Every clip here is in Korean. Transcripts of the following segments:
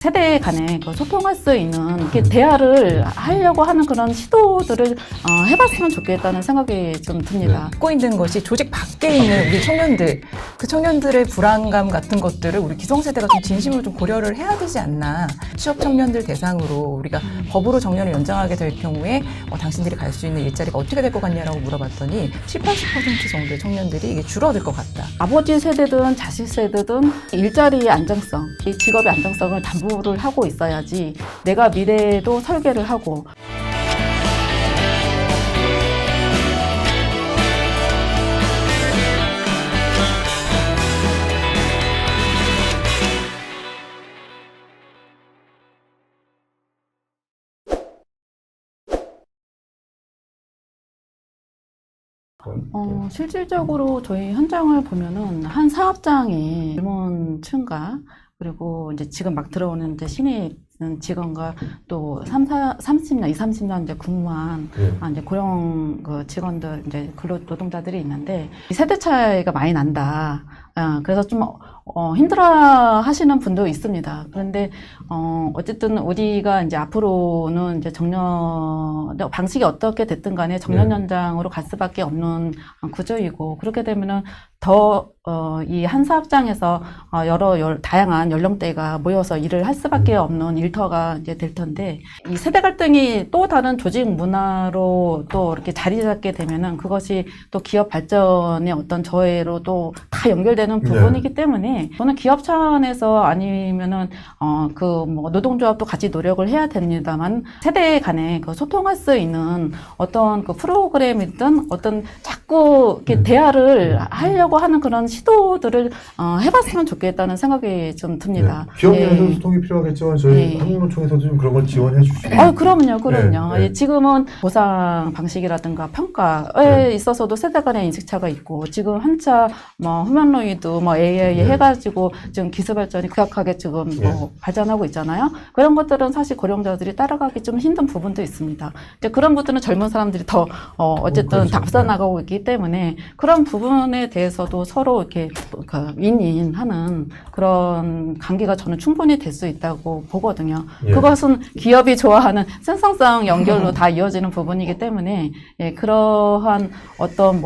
세대 간에 소통할 수 있는 이렇게 대화를 하려고 하는 그런 시도들을 해봤으면 좋겠다는 생각이 좀 듭니다. 갖고 있는 것이 조직 밖에 있는 우리 청년들, 그 청년들의 불안감 같은 것들을 우리 기성세대가 좀 진심으로 좀 고려를 해야 되지 않나. 취업 청년들 대상으로 우리가 법으로 정년을 연장하게 될 경우에 당신들이 갈 수 있는 일자리가 어떻게 될 것 같냐라고 물어봤더니 70, 80% 정도의 청년들이 이게 줄어들 것 같다. 아버지 세대든 자식 세대든 일자리의 안정성, 이 직업의 안정성을 담보를 하고 있어야지 내가 미래에도 설계를 하고 실질적으로 저희 현장을 보면은 한 사업장이 젊은 층과 그리고 이제 지금 막 들어오는 이제 신입 직원과 또 30년, 20, 30년 이제 근무한 이제 고령 직원들, 이제 근로노동자들이 있는데 이 세대 차이가 많이 난다. 그래서 좀 힘들어 하시는 분도 있습니다. 그런데 어쨌든 우리가 이제 앞으로는 이제 정년 방식이 어떻게 됐든 간에 정년 연장으로 갈 수밖에 없는 구조이고, 그렇게 되면은 더 이 한 사업장에서 다양한 연령대가 모여서 일을 할 수밖에 없는 일터가 이제 될 텐데, 이 세대 갈등이 또 다른 조직 문화로 또 이렇게 자리 잡게 되면은 그것이 또 기업 발전의 어떤 저해로 또 다 연결되는 부분이기 때문에 저는 기업 차원에서 아니면은 노동조합도 같이 노력을 해야 됩니다만, 세대 간에 소통할 수 있는 어떤 프로그램이든 어떤 자꾸 이렇게 대화를 하려고 하는 그런 시도들을 해봤으면 좋겠다는 생각이 좀 듭니다. 기업 내에서 소통이 필요하겠지만 저희 한국노총에서도 좀 그런 걸 지원해 주시면. 그럼요. 지금은 보상 방식이라든가 평가에 있어서도 세대 간의 인식차가 있고, 지금 한차 휴먼로이드 AI 해가지고 지금 기술 발전이 급격하게 지금 발전하고 있잖아요. 그런 것들은 사실 고령자들이 따라가기 좀 힘든 부분도 있습니다. 이제 그런 부분은 젊은 사람들이 더 어쨌든 다 앞서 나가고 있기 때문에 그런 부분에 대해서도 서로 이렇게 윈윈하는 그런 관계가 저는 충분히 될 수 있다고 보거든요. 그것은 기업이 좋아하는 생산성 연결로 다 이어지는 부분이기 때문에 그러한 어떤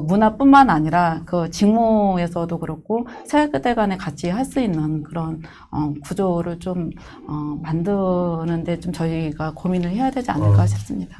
문화뿐만 아니라 직무에서도 그렇고 세대 간에 같이 할 수 있는 그런 구조를 좀 만드는데 좀 저희가 고민을 해야 되지 않을까 싶습니다.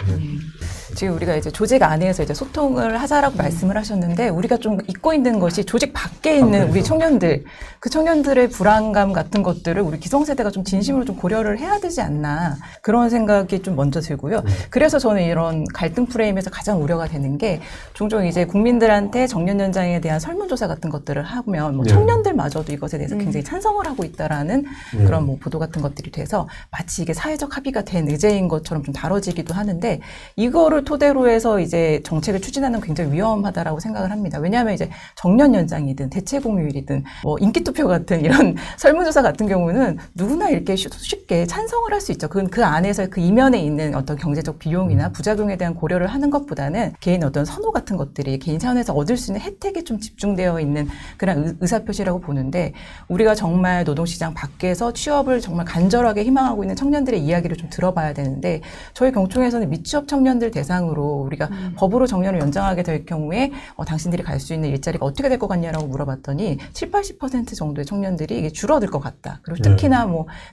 지금 우리가 이제 조직 안에서 이제 소통을 하자라고 말씀을 하셨는데, 우리가 좀 잊고 있는 것이 조직 밖에 있는 우리 청년들, 그 청년들의 불안감 같은 것들을 우리 기성세대가 좀 진심으로 좀 고려를 해야 되지 않나, 그런 생각이 좀 먼저 들고요. 그래서 저는 이런 갈등 프레임에서 가장 우려가 되는 게, 종종 이제 국민들한테 정년 연장에 대한 설문조사 같은 것들을 하면 청년들마저도 이것에 대해서 굉장히 찬성을 하고 있다라는 그런 보도 같은 것들이 돼서 마치 이게 사회적 합의가 된 의제인 것처럼 좀 다뤄지기도 하는데, 이거를 토대로 해서 이제 정책을 추진하는 건 굉장히 위험하다라고 생각을 합니다. 왜냐하면 이제 정년 연장이든 대체 공휴일이든 인기투표 같은 이런 설문조사 같은 경우는 누구나 이렇게 쉽게 찬성을 할 수 있죠. 그건 그 안에서 그 이면에 있는 어떤 경제적 비용이나 부작용에 대한 고려를 하는 것보다는 개인의 어떤 선호 같은 것들이 개인 차원에서 얻을 수 있는 혜택에 좀 집중되어 있는 그런 의사표시라고 보는데, 우리가 정말 노동시장 밖에서 취업을 정말 간절하게 희망하고 있는 청년들의 이야기를 좀 들어봐야 되는데, 저희 경총에서는 미취업 청년들 대상으로 우리가 법으로 정년을 연장하게 될 경우에 당신들이 갈 수 있는 일자리가 어떻게 될 것 같냐라고 물어봤더니 70, 80% 정도의 청년들이 이게 줄어들 것 같다. 그리고 특히나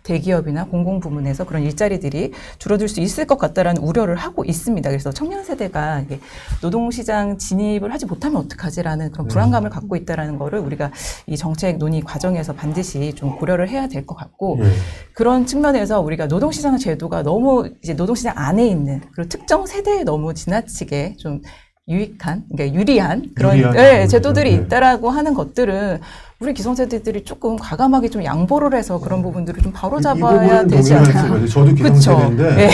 대기업이나 공공부문에서 그런 일자리들이 줄어들 수 있을 것 같다라는 우려를 하고 있습니다. 그래서 청년 세대가 이게 노동시장 진입을 하지 못하면 어떡하지라는 그런 불안감을 갖고 있다라는 거를 우리가 이 정책 논의 과정에서 반드시 좀 고려를 해야 될 것 같고, 그런 측면에서 우리가 노동시장 제도가 너무 이제 노동시장 안에 있는 그리고 특정 세대에 너무 지나치게 좀 그러니까 유리한 그런 제도들이 있다라고 하는 것들은 우리 기성세대들이 조금 과감하게 좀 양보를 해서 그런 부분들을 좀 바로잡아야 되지 않나. 저도 기성세대인데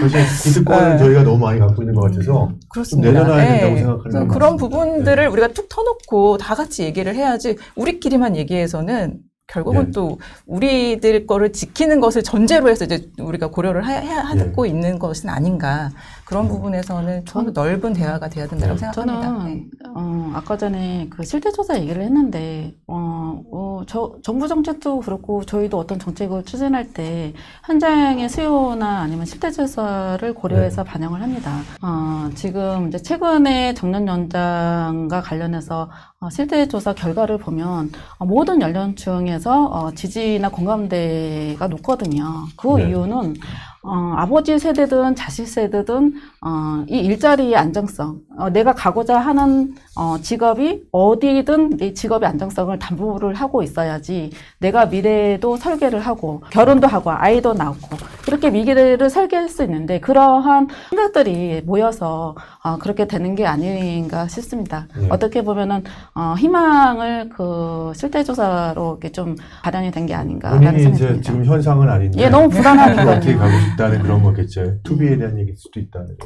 사실 기득권은 저희가 너무 많이 갖고 있는 것 같아서 그렇습니다. 좀 내려놔야 된다고 생각하는 그런 부분들을 우리가 툭 터놓고 다 같이 얘기를 해야지, 우리끼리만 얘기해서는 결국은 또 우리들 거를 지키는 것을 전제로 해서 이제 우리가 고려를 하고 있는 것은 아닌가, 그런 부분에서는 좀 넓은 대화가 돼야 된다고 생각합니다. 저는 네. 아까 전에 그 실태조사 얘기를 했는데 정부 정책도 그렇고 저희도 어떤 정책을 추진할 때 현장의 수요나 아니면 실태조사를 고려해서 반영을 합니다. 지금 이제 최근에 정년 연장과 관련해서 실태조사 결과를 보면 모든 연령층에서 지지나 공감대가 높거든요. 그 네. 이유는 아버지 세대든 자식 세대든 이 일자리의 안정성, 내가 가고자 하는 직업이 어디든 내 직업의 안정성을 담보를 하고 있어야지 내가 미래에도 설계를 하고 결혼도 하고 아이도 낳고 그렇게 미래를 설계할 수 있는데 그러한 생각들이 모여서 그렇게 되는 게 아닌가 싶습니다. 네. 어떻게 보면은 희망을 그 실태조사로 이렇게 좀 발현이 된 게 아닌가라는 본인이 생각이 이제 듭니다. 지금 현상은 아닌데 예, 너무 어떻게 불안하니까요. 가고 싶다는 그런 거겠죠. 투비에 대한 얘기일 수도 있다는.